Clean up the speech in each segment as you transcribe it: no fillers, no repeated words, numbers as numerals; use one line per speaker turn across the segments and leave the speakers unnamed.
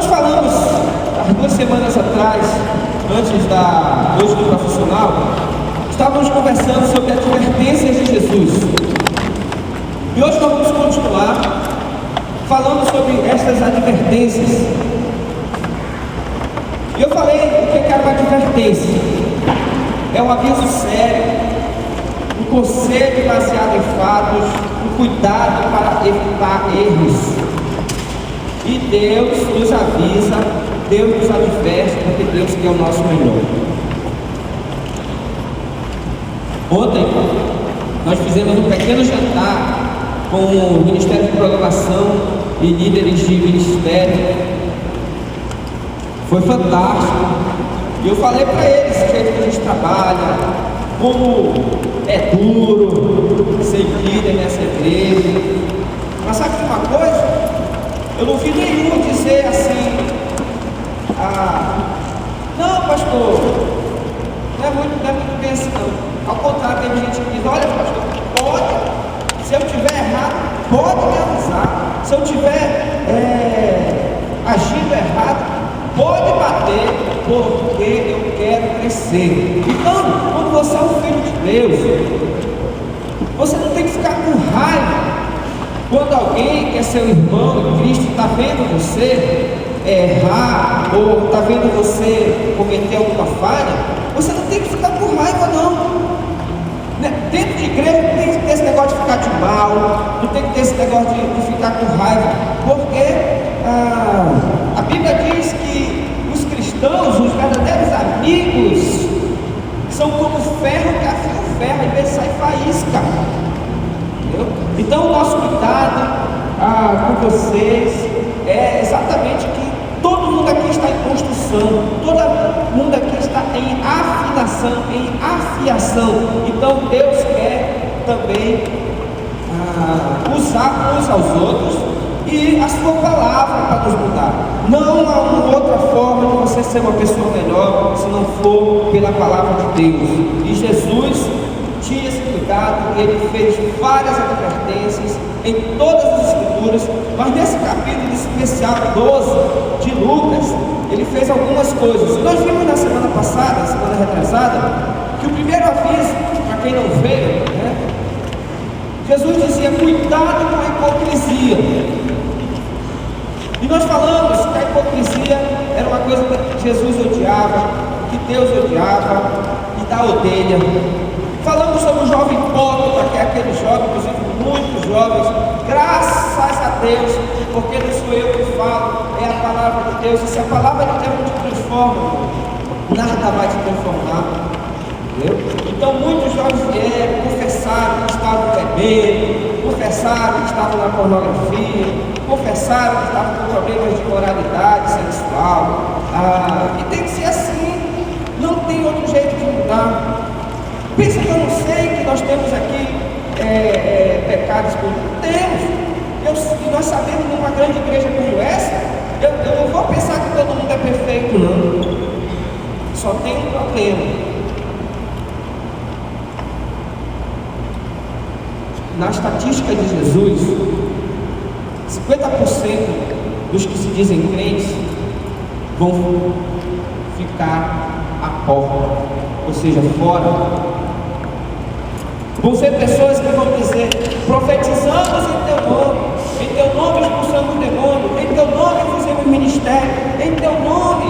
Nós falamos há 2 semanas atrás, antes da noite do profissional, estávamos conversando sobre advertências de Jesus. E hoje nós vamos continuar falando sobre estas advertências. E eu falei o que é uma advertência. É um aviso sério, um conselho baseado em fatos, um cuidado para evitar erros. E Deus nos avisa, Deus nos adverte, porque Deus quer o nosso melhor. Ontem, nós fizemos um pequeno jantar com o Ministério de Programação e líderes de ministério. Foi fantástico. E eu falei para eles o jeito que a gente trabalha, como é duro ser líder nessa igreja. Mas sabe de uma coisa? Eu não vi nenhum dizer assim: não, pastor, não é muito bem assim não. Ao contrário, tem gente que diz: olha, pastor, pode, se eu estiver errado, pode me avisar. Se eu estiver agindo errado, pode bater, porque eu quero crescer. Então, quando você é um filho de Deus, você não tem que ficar com raiva quando alguém que é seu irmão em Cristo está vendo você errar, ou está vendo você cometer alguma falha. Você não tem que ficar com raiva não. Dentro de igreja não tem que ter esse negócio de ficar de mal, não tem que ter esse negócio de ficar com raiva, porque a Bíblia diz que os cristãos, os verdadeiros amigos, são como ferro que afia o ferro, às vezes sai faísca. Entendeu? Então o nosso cuidado com vocês é exatamente que todo mundo aqui está em construção, todo mundo aqui está em afinação, em afiação. Então Deus quer também usar uns aos outros e a sua palavra para nos mudar. Não há uma outra forma de você ser uma pessoa melhor se não for pela palavra de Deus. E Jesus tinha esse cuidado, ele fez várias advertências em todas as escrituras, mas nesse capítulo especial 12 de Lucas, ele fez algumas coisas. Nós vimos na semana passada, semana retrasada, que o primeiro aviso, para quem não veio, Jesus dizia: cuidado com a hipocrisia. E nós falamos que a hipocrisia era uma coisa que Jesus odiava, que Deus odiava e da odeia. Falamos sobre o jovem hipócrita, que é aquele jovem, inclusive muitos jovens, graças a Deus, porque não sou eu que falo, é a palavra de Deus. E se a palavra de Deus não te transforma, nada vai te transformar. Entendeu? Então muitos jovens vieram, confessaram que estavam bebendo, confessaram que estavam na pornografia, confessaram que estavam com problemas de moralidade sexual. E tem que ser assim, não tem outro jeito de mudar. Pensa que eu não sei que nós temos aqui pecados que temos. E nós sabemos, numa grande igreja como essa, eu não vou pensar que todo mundo é perfeito, não. Só tem um problema. Na estatística de Jesus, 50% dos que se dizem crentes vão ficar à porta, ou seja, fora. Vão ser pessoas que vão dizer: profetizamos em teu nome expulsamos o demônio, em teu nome fizemos ministério, em teu nome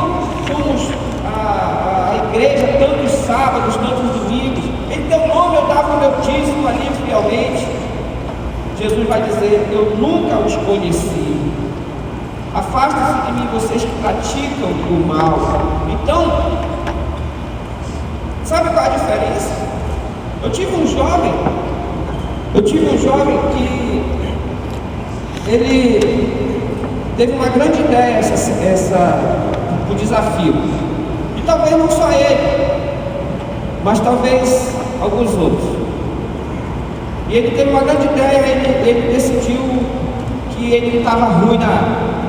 fomos a igreja tantos sábados, tantos domingos, em teu nome eu dava o meu dízimo ali fielmente. Jesus vai dizer: eu nunca os conheci. Afastem-se de mim, vocês que praticam o mal. Então, sabe qual é a diferença? Eu tive um jovem que ele teve uma grande ideia, o desafio. E talvez não só ele, mas talvez alguns outros. E ele teve uma grande ideia, ele decidiu que ele estava ruim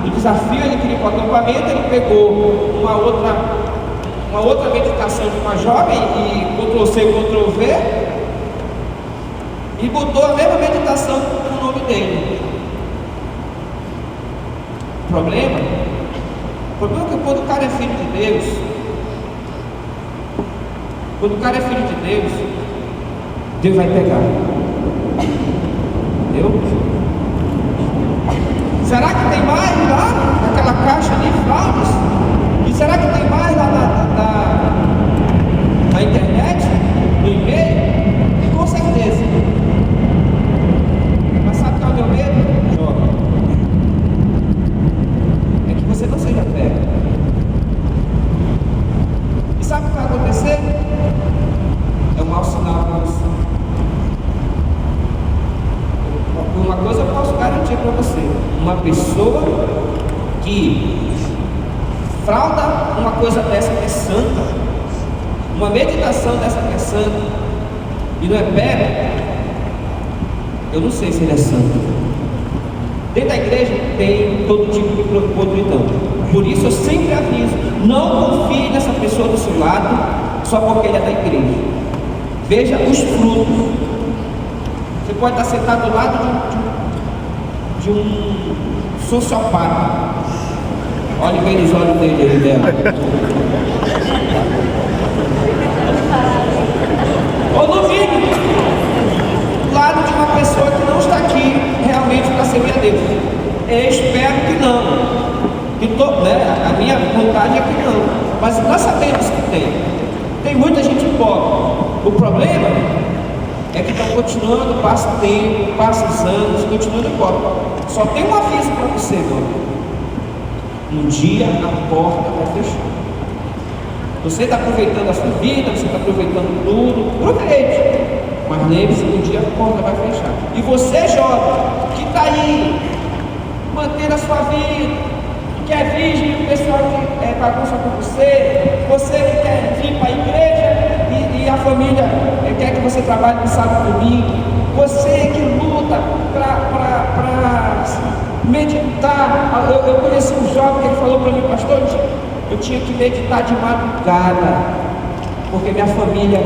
no desafio, ele queria ir para o acampamento, ele pegou uma outra meditação de uma jovem e Ctrl+C, Ctrl+V, e botou a mesma meditação com o nome dele. O problema filho de Deus, quando o cara é filho de Deus, Deus vai pegar. Entendeu? Será que tem mais lá naquela caixa ali, fraudes? E será que tem mais lá na internet, no e-mail? Com certeza. Mas sabe qual é o meu medo, jovem? É que você não seja pego. E sabe o que vai acontecer? É um mau sinal para você. Uma coisa eu posso garantir para você: uma pessoa que frauda uma coisa dessa que é santa, uma meditação dessa que é santa, e não é pego, eu não sei se ele é santo. Dentro da igreja tem todo tipo de podridão. Por isso eu sempre aviso: não confie nessa pessoa do seu lado só porque ele é da igreja. Veja os frutos. Você pode estar sentado do lado de um sociopata. Olhe bem nos olhos dele aí dela. Ou no mínimo, do lado de uma pessoa que não está aqui realmente para servir a Deus. Eu espero que não. Né? A minha vontade é que não. Mas nós sabemos que tem. Tem muita gente pobre. O problema é que estão continuando, passa o tempo, passa os anos, continuando pobre. Só tem um aviso para você, irmão. Um dia a porta vai fechar. Você está aproveitando a sua vida, você está aproveitando tudo, aproveite. Mas lembre-se que um dia a porta vai fechar. E você, jovem, que está aí, mantendo a sua vida, que é virgem, o pessoal que bagunça com você, você que quer vir para a igreja e a família quer que você trabalhe no sábado e domingo, você que luta para meditar. Eu conheci um jovem que ele falou para mim: pastor, eu tinha que meditar de madrugada, porque minha família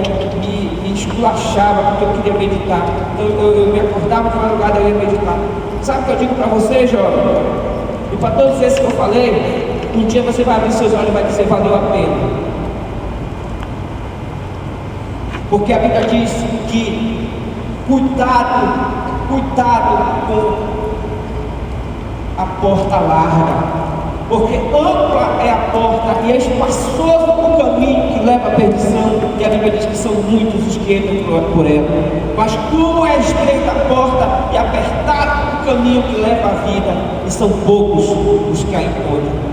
me esculachava porque eu queria meditar. Então eu me acordava de madrugada e eu ia meditar. Sabe o que eu digo para você, jovem? E para todos esses que eu falei, um dia você vai abrir seus olhos e vai dizer: valeu a pena. Porque a Bíblia diz que cuidado com a porta larga, porque ampla é a porta e é espaçoso o caminho que leva à perdição, e a Bíblia diz que são muitos os que entram por ela. Mas como é estreita a porta e apertado o caminho que leva à vida, e são poucos os que a encontram.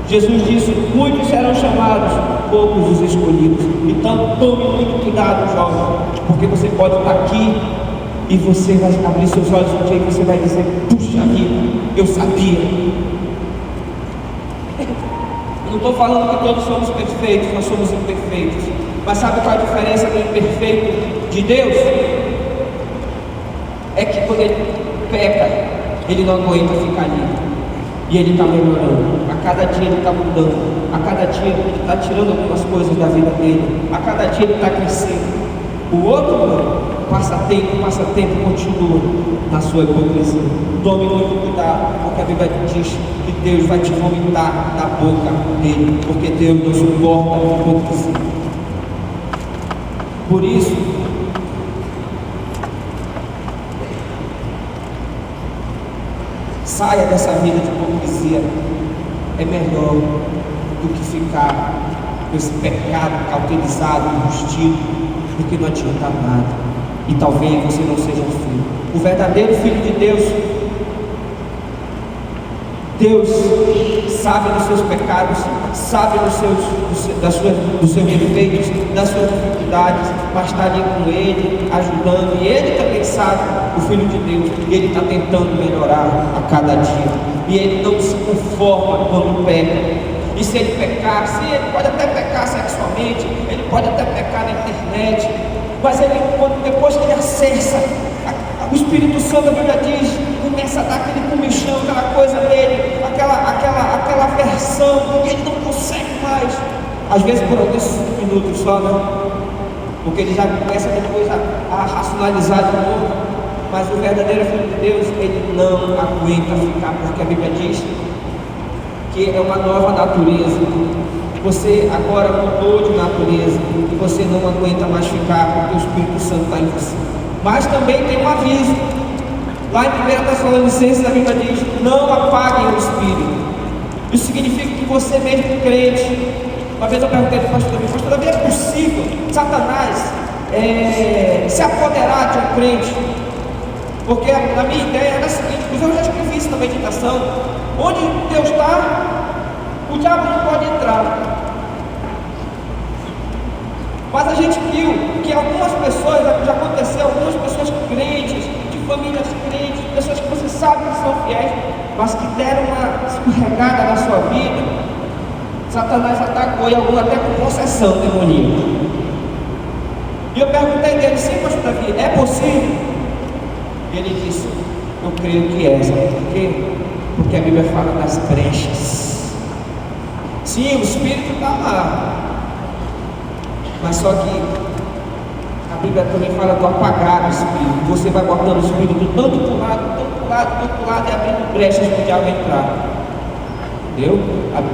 Jesus disse: muitos serão chamados, poucos os escolhidos. Então tome muito cuidado, jovem, porque você pode estar aqui e você vai abrir seus olhos um dia e você vai dizer: puxa vida, eu sabia. Eu não estou falando que todos somos perfeitos, nós somos imperfeitos. Mas sabe qual é a diferença do imperfeito de Deus? É que quando ele peca, ele não aguenta ficar ali. E ele está melhorando. A cada dia ele está mudando. A cada dia ele está tirando algumas coisas da vida dele. A cada dia ele está crescendo. O outro não. Passa tempo, continua na sua hipocrisia. Tome muito cuidado, porque a Bíblia diz que Deus vai te vomitar da boca dele, porque Deus não suporta a hipocrisia. Por isso, saia dessa vida de hipocrisia. É melhor do que ficar com esse pecado cauterizado, enrustido, porque não adianta nada. E talvez você não seja filho. O verdadeiro filho de Deus, Deus sabe dos seus pecados, sabe dos seus defeitos, das suas dificuldades, mas está ali com ele, ajudando. E ele também sabe, o Filho de Deus, e ele está tentando melhorar a cada dia. E ele não se conforma quando peca. E se ele pecar, ele pode até pecar sexualmente, ele pode até pecar na internet, mas ele, depois que ele acessa, o Espírito Santo, a Bíblia diz, começa a dar aquele comichão, aquela coisa dele, aquela aversão, e ele não consegue mais, às vezes por alguns minutos só, né? Porque ele já começa depois a racionalizar de novo. Mas o verdadeiro Filho de Deus, ele não aguenta ficar, porque a Bíblia diz que é uma nova natureza. Você agora mudou de natureza e você não aguenta mais ficar porque o Espírito Santo está em você. Mas também tem um aviso. Lá em 1 Tessalonicenses a Bíblia diz: não apaguem o Espírito. Isso significa que você mesmo crente. Uma vez eu perguntei para o pastor Davi, é possível Satanás se apoderar de um crente? Porque a minha ideia era a seguinte, eu já escrevi isso na meditação: onde Deus está, o diabo não pode entrar. Mas a gente viu que algumas pessoas, já aconteceu, algumas pessoas crentes, de famílias crentes, pessoas que você sabe que são fiéis, mas que deram uma escorregada na sua vida, Satanás atacou, e algum até com possessão demoníaca. E eu perguntei dele: sim, pastor Davi, é possível? Ele disse: eu creio que é. Sabe por quê? Porque a Bíblia fala das brechas. Sim, o Espírito está lá, mas só que a Bíblia também fala do apagar o Espírito. Você vai botando o Espírito tanto para o lado, tanto para o lado, tanto para o lado, e abrindo brechas para o diabo entrar. Entendeu?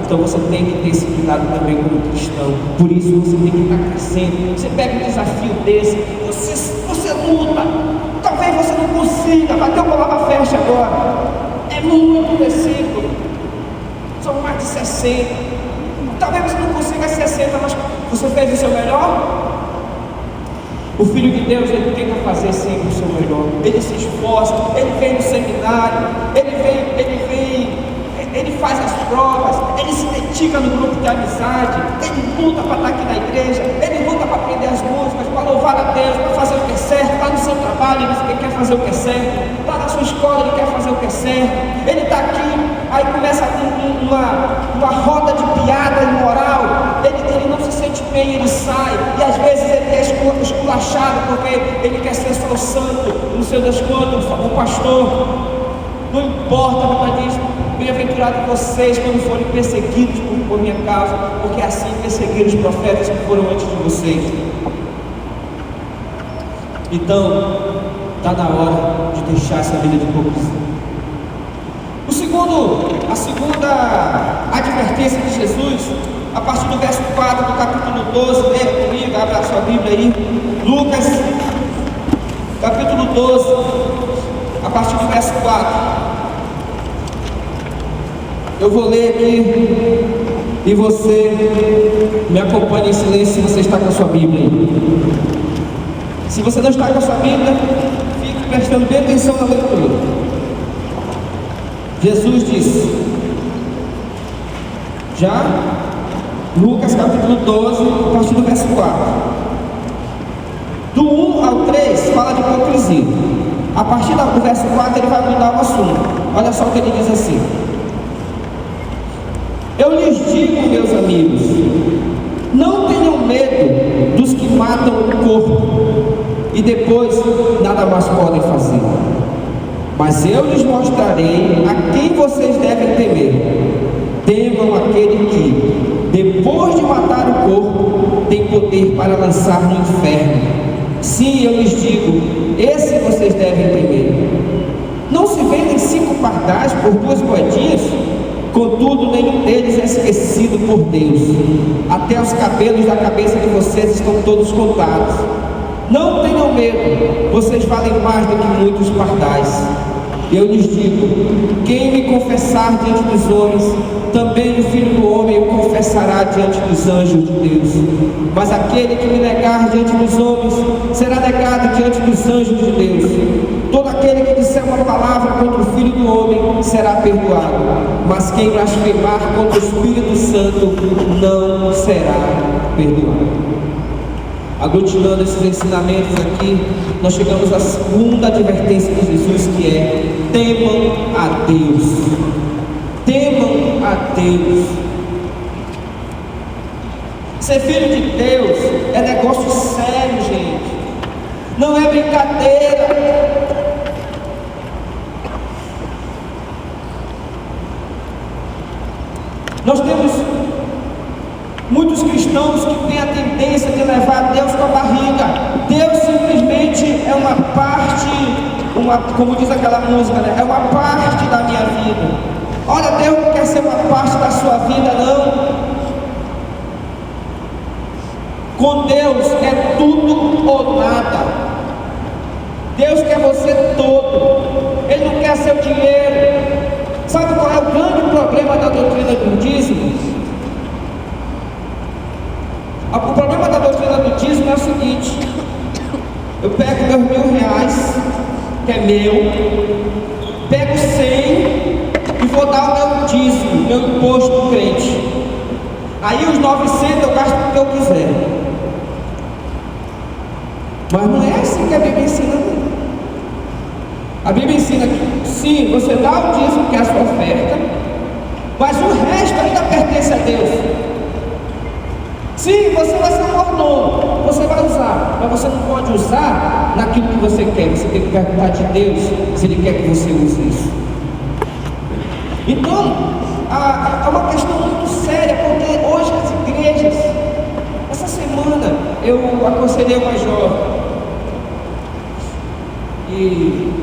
Então você tem que ter esse cuidado também como cristão. Por isso você tem que estar crescendo. Você pega um desafio desse, você luta. Talvez você não consiga, bateu com a palavra fecha agora. É muito versículo. São mais de 60. Talvez você não consiga 60, mas você fez o seu melhor. O Filho de Deus, ele tenta fazer sempre o seu melhor. Ele se esforça, ele vem no seminário, ele faz as provas, ele se dedica no grupo de amizade, ele luta para estar aqui na igreja, ele luta para aprender as músicas, para louvar a Deus, para fazer o que é certo. Está no seu trabalho, ele quer fazer o que é certo. Está na sua escola, ele quer fazer o que é certo. Ele está aqui, aí começa uma roda de piada imoral, ele não se sente bem, ele sai, e às vezes ele é esculachado, porque ele quer ser só o santo, não sei das quantas, o pastor. Não importa, a Bíblia diz: bem-aventurados vocês quando forem perseguidos por minha causa, porque assim perseguiram os profetas que foram antes de vocês. Então, está na hora de deixar essa vida de hipocrisia. A segunda advertência de Jesus, a partir do verso 4 do capítulo 12, leia comigo, abre a sua Bíblia aí, Lucas, capítulo 12, a partir do verso 4. Eu vou ler aqui e você me acompanha em silêncio se você está com a sua Bíblia aí. Se você não está com a sua Bíblia, fique prestando bem atenção na leitura. Jesus disse, já Lucas capítulo 12, a partir do verso 4. Do 1 ao 3 fala de hipocrisia. A partir do verso 4 ele vai mudar o assunto. Olha só o que ele diz assim: eu lhes digo, meus amigos, não tenham medo dos que matam o corpo e depois nada mais podem fazer. Mas eu lhes mostrarei a quem vocês devem temer. Temam aquele que, depois de matar o corpo, tem poder para lançar no inferno. Sim, eu lhes digo, esse vocês devem temer. Não se vendem 5 pardais por 2 moedinhas? Contudo, nenhum deles é esquecido por Deus. Até os cabelos da cabeça de vocês estão todos contados. Não tenham medo, vocês valem mais do que muitos pardais. Eu lhes digo, quem me confessar diante dos homens, também o Filho do Homem o confessará diante dos anjos de Deus. Mas aquele que me negar diante dos homens, será negado diante dos anjos de Deus. Todo aquele que disser uma palavra contra o Filho do Homem, será perdoado. Mas quem blasfemar contra o Espírito Santo, não será perdoado. Aglutinando esses ensinamentos aqui, nós chegamos à segunda advertência de Jesus, que é: temam a Deus. Temam a Deus. Ser filho de Deus é negócio sério, gente. Não é brincadeira. Nós temos muitos cristãos que têm a tendência de levar Deus com a barriga. Deus simplesmente é uma parte, como diz aquela música, né? É uma parte da minha vida. Olha, Deus não quer ser uma parte da sua vida, não. Com Deus é tudo ou nada. Deus quer você todo. Ele não quer seu dinheiro. Sabe qual é o grande problema da doutrina do dízimo? O problema da doutrina do dízimo é o seguinte: eu pego meus R$ 1.000, que é meu, pego 100 e vou dar o meu dízimo, meu imposto do crente. Aí os 900 eu gasto o que eu quiser. Mas não é assim que a Bíblia ensina, não. A Bíblia ensina que sim, você dá o dízimo, que é a sua oferta, mas o resto ainda pertence a Deus. Sim, você vai ser um mordomo, você vai usar, mas você não pode usar naquilo que você quer. Você tem que perguntar de Deus se Ele quer que você use isso. Então, é uma questão muito séria, porque hoje as igrejas, essa semana eu aconselhei uma jovem, e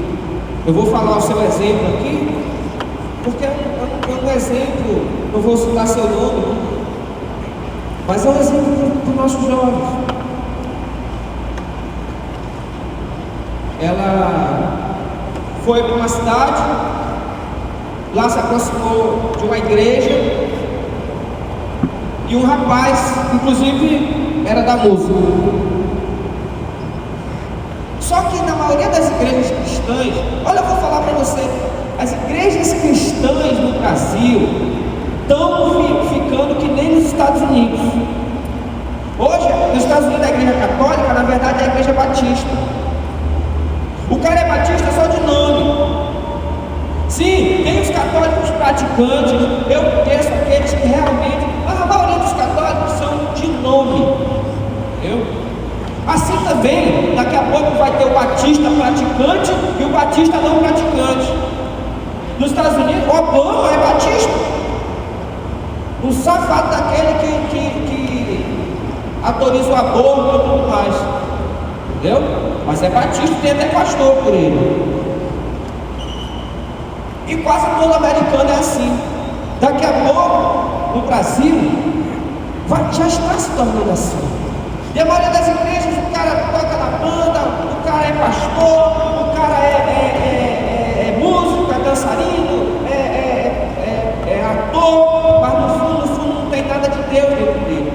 eu vou falar o seu exemplo aqui, porque é um exemplo, não vou citar seu nome, mas é um exemplo para os nossos jovens. Ela foi para uma cidade, lá se aproximou de uma igreja, e um rapaz, inclusive era da música. Só que na maioria das igrejas cristãs, olha, eu vou falar para você, as igrejas cristãs no Brasil estão ficando que nem nos Estados Unidos. Hoje, nos Estados Unidos, a igreja católica, na verdade, é a igreja batista. O cara é batista só de nome. Sim, tem os católicos praticantes, eu conheço aqueles que realmente, mas a maioria dos católicos são de nome. Entendeu? Assim também, daqui a pouco vai ter o batista praticante e o batista não praticante. Nos Estados Unidos, Obama é batista. Um safado daquele que autoriza o aborto e tudo mais. Entendeu? Mas é batista, tem até pastor por ele. E quase todo americano é assim. Daqui a pouco, no Brasil, já está se tornando assim. E a maioria das igrejas, o cara toca na banda, o cara é pastor, o cara é músico, é dançarino, é ator, mas no fundo não tem nada de Deus dentro dele.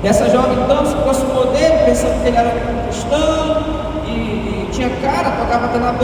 E essa jovem tanto se aproximou dele, pensando que ele era cristão, e tinha cara, tocava até na banda.